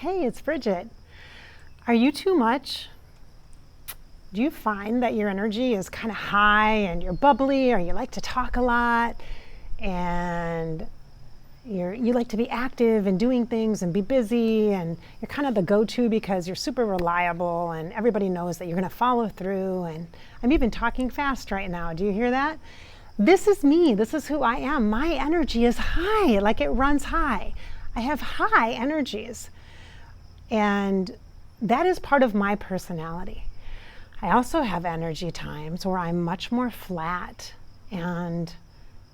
Hey, it's Bridget. Are you too much? Do you find that your energy is kind of high and you're bubbly, or you like to talk a lot and you like to be active and doing things and be busy, and you're kind of the go-to because you're super reliable and everybody knows that you're going to follow through? And I'm even talking fast right now. Do you hear that? This is me. This is who I am. My energy is high, like it runs high. I have high energies. And that is part of my personality. I also have energy times where I'm much more flat, and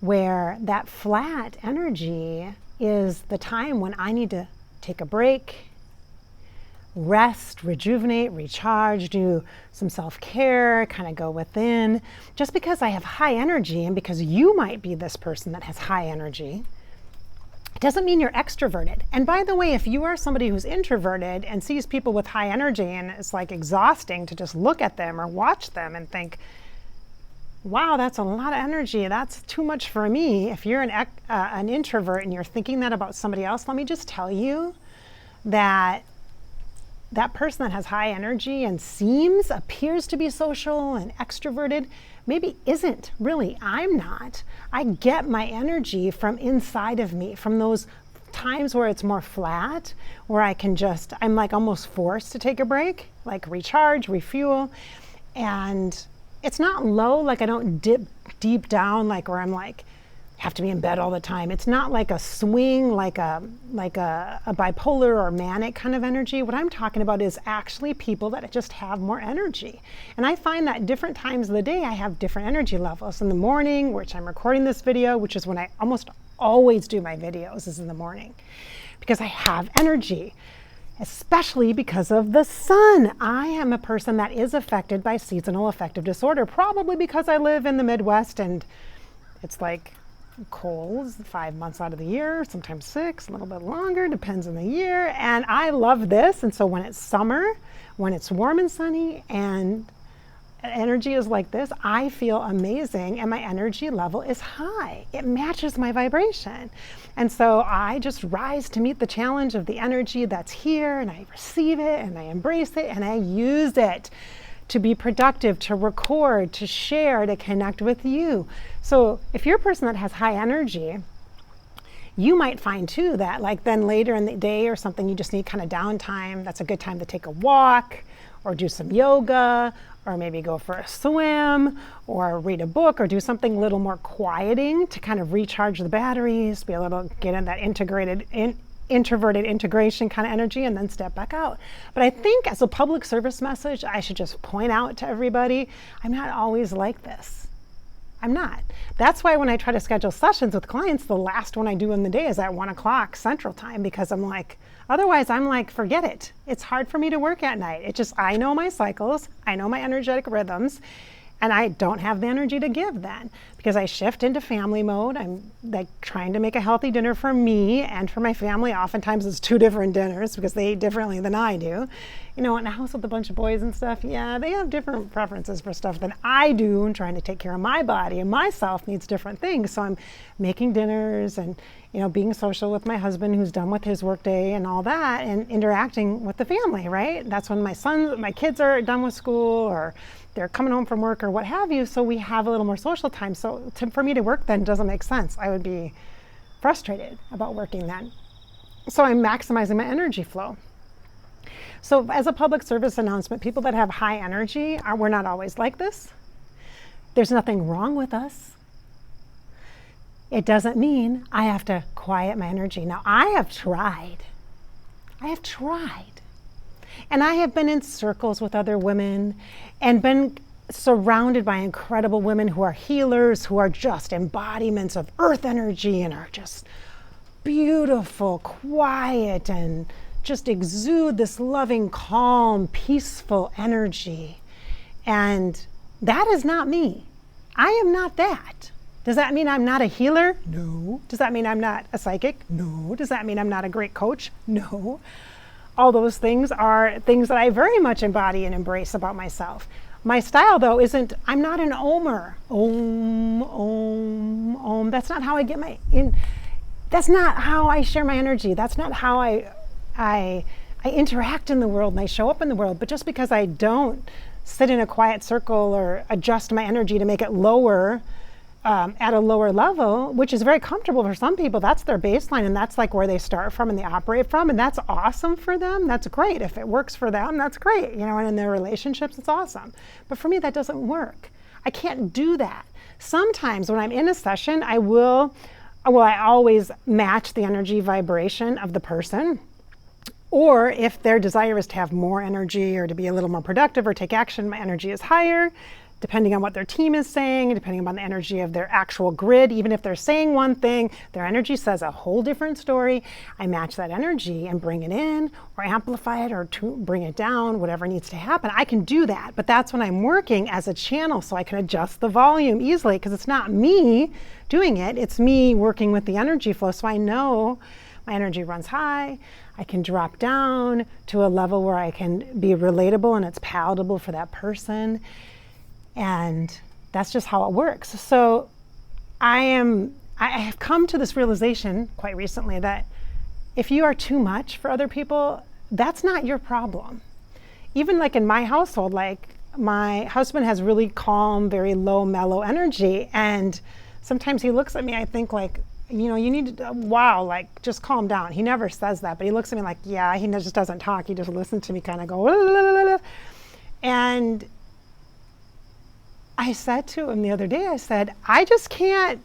where that flat energy is the time when I need to take a break, rest, rejuvenate, recharge, do some self-care, kind of go within. Just because I have high energy, and because you might be this person that has high energy, it doesn't mean you're extroverted. And by the way, if you are somebody who's introverted and sees people with high energy and it's like exhausting to just look at them or watch them and think, wow, that's a lot of energy, that's too much for me. If you're an introvert and you're thinking that about somebody else, let me just tell you that that person that has high energy and appears to be social and extroverted maybe isn't really. I'm not. I get my energy from inside of me, from those times where it's more flat, where I'm like almost forced to take a break, like recharge, refuel. And it's not low, like I don't dip deep down, like where I'm like, have to be in bed all the time. It's not like a swing, like a bipolar or manic kind of energy. What I'm talking about is actually people that just have more energy. And I find that different times of the day, I have different energy levels. In the morning, which I'm recording this video, which is when I almost always do my videos, is in the morning, because I have energy, especially because of the sun. I am a person that is affected by seasonal affective disorder, probably because I live in the Midwest and it's like cold 5 months out of the year, sometimes 6, a little bit longer, depends on the year. And I love this. And so when it's summer, when it's warm and sunny and energy is like this, I feel amazing and my energy level is high. It matches my vibration. And so I just rise to meet the challenge of the energy that's here, and I receive it and I embrace it and I use it to be productive, to record, to share, to connect with you. So if you're a person that has high energy, you might find too that like then later in the day or something, you just need kind of downtime. That's a good time to take a walk or do some yoga, or maybe go for a swim or read a book or do something a little more quieting to kind of recharge the batteries, get in that introverted integration kind of energy, and then step back out. But I think as a public service message, I should just point out to everybody, I'm not always like this. I'm not. That's why when I try to schedule sessions with clients, the last one I do in the day is at 1 o'clock Central Time, because otherwise I'm like, forget it. It's hard for me to work at night. I know my cycles, I know my energetic rhythms, and I don't have the energy to give then, because I shift into family mode. I'm like trying to make a healthy dinner for me and for my family. Oftentimes it's 2 different dinners because they eat differently than I do. In a house with a bunch of boys and stuff, yeah, they have different preferences for stuff than I do, and trying to take care of my body and myself needs different things. So I'm making dinners and, being social with my husband who's done with his workday and all that, and interacting with the family, right? That's when my kids are done with school or they're coming home from work or what have you. So we have a little more social time. So for me to work then doesn't make sense. I would be frustrated about working then. So I'm maximizing my energy flow. So as a public service announcement, people that have high energy, we're not always like this. There's nothing wrong with us. It doesn't mean I have to quiet my energy. Now, I have tried. And I have been in circles with other women and been surrounded by incredible women who are healers, who are just embodiments of earth energy and are just beautiful, quiet, and just exude this loving, calm, peaceful energy. And that is not me. I am not that. Does that mean I'm not a healer? No. Does that mean I'm not a psychic? No. Does that mean I'm not a great coach? No. All those things are things that I very much embody and embrace about myself. My style, though, I'm not an omer. Om, om, om. That's not how I get that's not how I share my energy. That's not how I I interact in the world and I show up in the world, but just because I don't sit in a quiet circle or adjust my energy to make it lower at a lower level, which is very comfortable for some people, that's their baseline and that's like where they start from and they operate from, and that's awesome for them. That's great. If it works for them, that's great. And in their relationships, it's awesome. But for me, that doesn't work. I can't do that. Sometimes when I'm in a session, I always match the energy vibration of the person. Or if their desire is to have more energy or to be a little more productive or take action, my energy is higher, depending on what their team is saying, depending on the energy of their actual grid. Even if they're saying one thing, their energy says a whole different story. I match that energy and bring it in or amplify it or bring it down, whatever needs to happen. I can do that, but that's when I'm working as a channel, so I can adjust the volume easily because it's not me doing it, it's me working with the energy flow. So I know my energy runs high, I can drop down to a level where I can be relatable and it's palatable for that person. And that's just how it works. So I have come to this realization quite recently that if you are too much for other people, that's not your problem. Even like in my household, like my husband has really calm, very low, mellow energy. And sometimes he looks at me, I think like, you need to, wow, like just calm down. He never says that, but he looks at me like, yeah, he just doesn't talk. He just listens to me kind of go, la, la, la, la. And I said to him the other day, I said, I just can't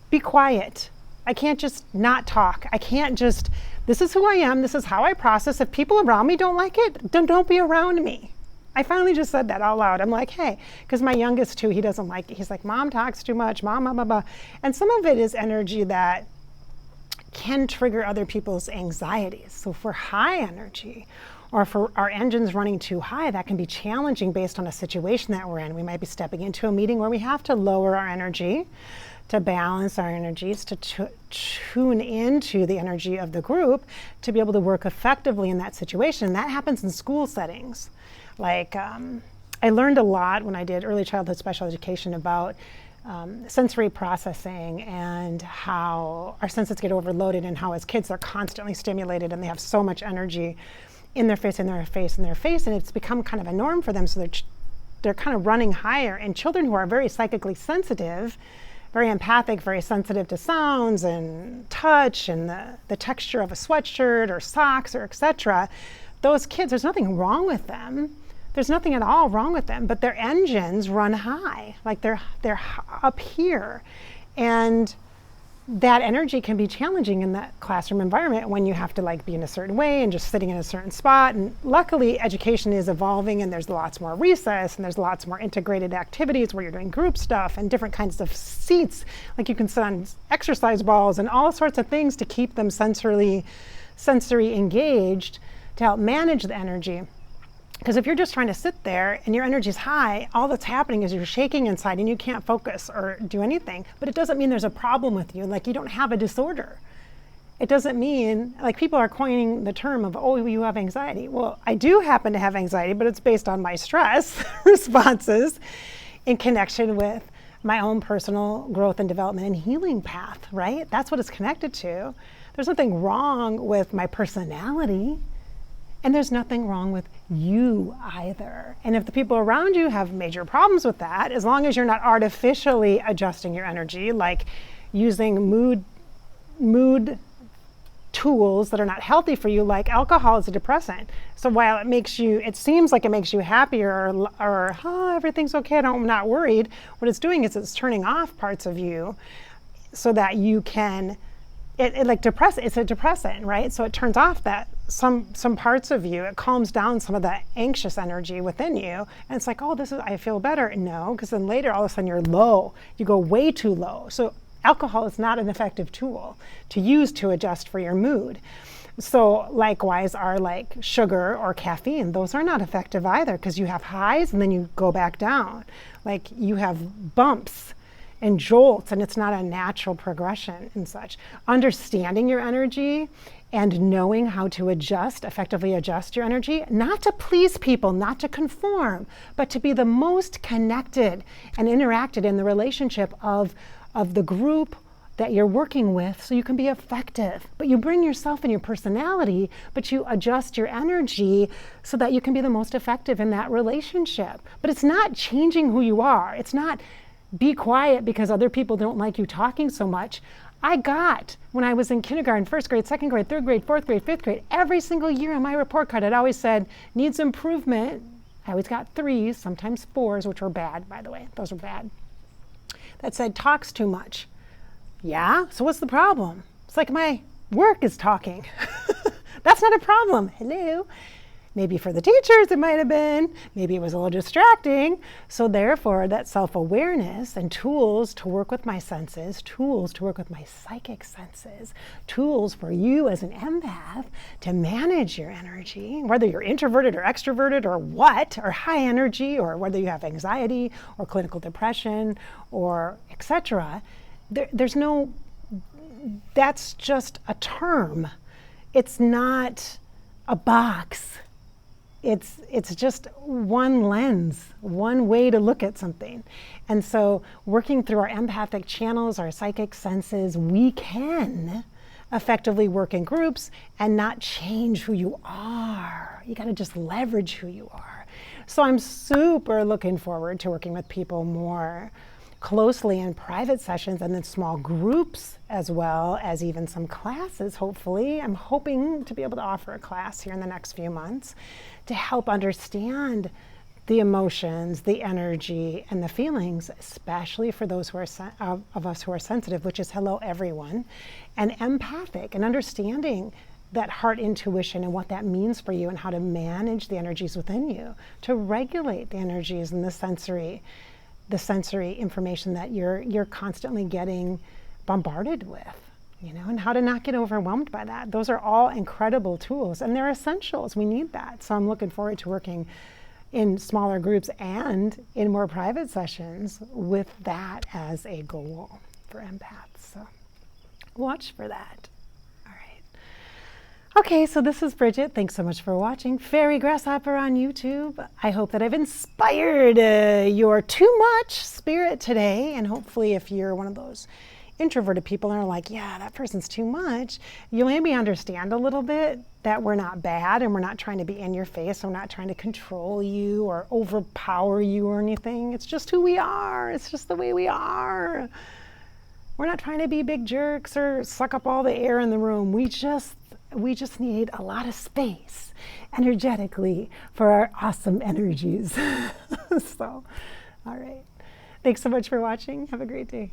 be quiet. I can't just not talk. I can't just, this is who I am. This is how I process. If people around me don't like it, then don't be around me. I finally just said that out loud. I'm like, hey, because my youngest too, he doesn't like it. He's like, Mom talks too much, Mom, blah, blah, blah. And some of it is energy that can trigger other people's anxieties. So for high energy, or for our engines running too high, that can be challenging based on a situation that we're in. We might be stepping into a meeting where we have to lower our energy to balance our energies, to tune into the energy of the group, to be able to work effectively in that situation. That happens in school settings. Like, I learned a lot when I did early childhood special education about sensory processing and how our senses get overloaded and how as kids they're constantly stimulated and they have so much energy in their face, in their face, in their face, and it's become kind of a norm for them, so they're kind of running higher. And children who are very psychically sensitive, very empathic, very sensitive to sounds and touch and the texture of a sweatshirt or socks or etc., those kids, there's nothing wrong with them. There's nothing at all wrong with them, but their engines run high, like they're up here. And that energy can be challenging in that classroom environment when you have to like be in a certain way and just sitting in a certain spot. And luckily education is evolving and there's lots more recess and there's lots more integrated activities where you're doing group stuff and different kinds of seats. Like you can sit on exercise balls and all sorts of things to keep them sensory engaged to help manage the energy. Because if you're just trying to sit there and your energy is high, all that's happening is you're shaking inside and you can't focus or do anything. But it doesn't mean there's a problem with you, like you don't have a disorder. It doesn't mean, like people are coining the term of, oh, you have anxiety. Well, I do happen to have anxiety, but it's based on my stress responses in connection with my own personal growth and development and healing path, right? That's what it's connected to. There's nothing wrong with my personality. And there's nothing wrong with you either. And if the people around you have major problems with that, as long as you're not artificially adjusting your energy, like using mood tools that are not healthy for you, like alcohol is a depressant. So while it seems like it makes you happier or oh, everything's okay, I'm not worried, what it's doing is it's turning off parts of you so that you can, it's a depressant, right? So it turns off that some parts of you, it calms down some of the anxious energy within you. And it's like, oh, I feel better. No, because then later all of a sudden you're low. You go way too low. So alcohol is not an effective tool to use to adjust for your mood. So likewise are like sugar or caffeine. Those are not effective either because you have highs and then you go back down. Like you have bumps and jolts and it's not a natural progression and such. Understanding your energy and knowing how to effectively adjust your energy, not to please people, not to conform, but to be the most connected and interacted in the relationship of the group that you're working with so you can be effective. But you bring yourself and your personality, but you adjust your energy so that you can be the most effective in that relationship. But it's not changing who you are. It's not be quiet because other people don't like you talking so much. I got, when I was in kindergarten, first grade, second grade, third grade, fourth grade, fifth grade, every single year on my report card, it always said, needs improvement. I always got 3s, sometimes 4s, which were bad, by the way. Those were bad. That said, talks too much. Yeah, so what's the problem? It's like my work is talking. That's not a problem. Hello. Maybe for the teachers it might have been. Maybe it was a little distracting. So therefore, that self-awareness and tools to work with my senses, tools to work with my psychic senses, tools for you as an empath to manage your energy, whether you're introverted or extroverted or what, or high energy, or whether you have anxiety or clinical depression or etc. There's no, that's just a term. It's not a box. It's just one lens, one way to look at something. And so working through our empathic channels, our psychic senses, we can effectively work in groups and not change who you are. You gotta just leverage who you are. So I'm super looking forward to working with people more closely in private sessions and in small groups, as well as even some classes, hopefully. I'm hoping to be able to offer a class here in the next few months to help understand the emotions, the energy, and the feelings, especially for those who are of us who are sensitive, which is hello everyone, and empathic, and understanding that heart intuition and what that means for you and how to manage the energies within you, to regulate the energies and the sensory information that you're constantly getting bombarded with, and how to not get overwhelmed by that. Those are all incredible tools, and they're essentials. We need that. So I'm looking forward to working in smaller groups and in more private sessions with that as a goal for empaths. So watch for that. All right. Okay, so this is Bridget. Thanks so much for watching Fairy Grasshopper on YouTube. I hope that I've inspired your too much spirit today, and hopefully if you're one of those introverted people and are like, yeah, that person's too much, you'll maybe understand a little bit that we're not bad and we're not trying to be in your face. We're not trying to control you or overpower you or anything. It's just who we are. It's just the way we are. We're not trying to be big jerks or suck up all the air in the room. We just need a lot of space energetically for our awesome energies. So, all right. Thanks so much for watching. Have a great day.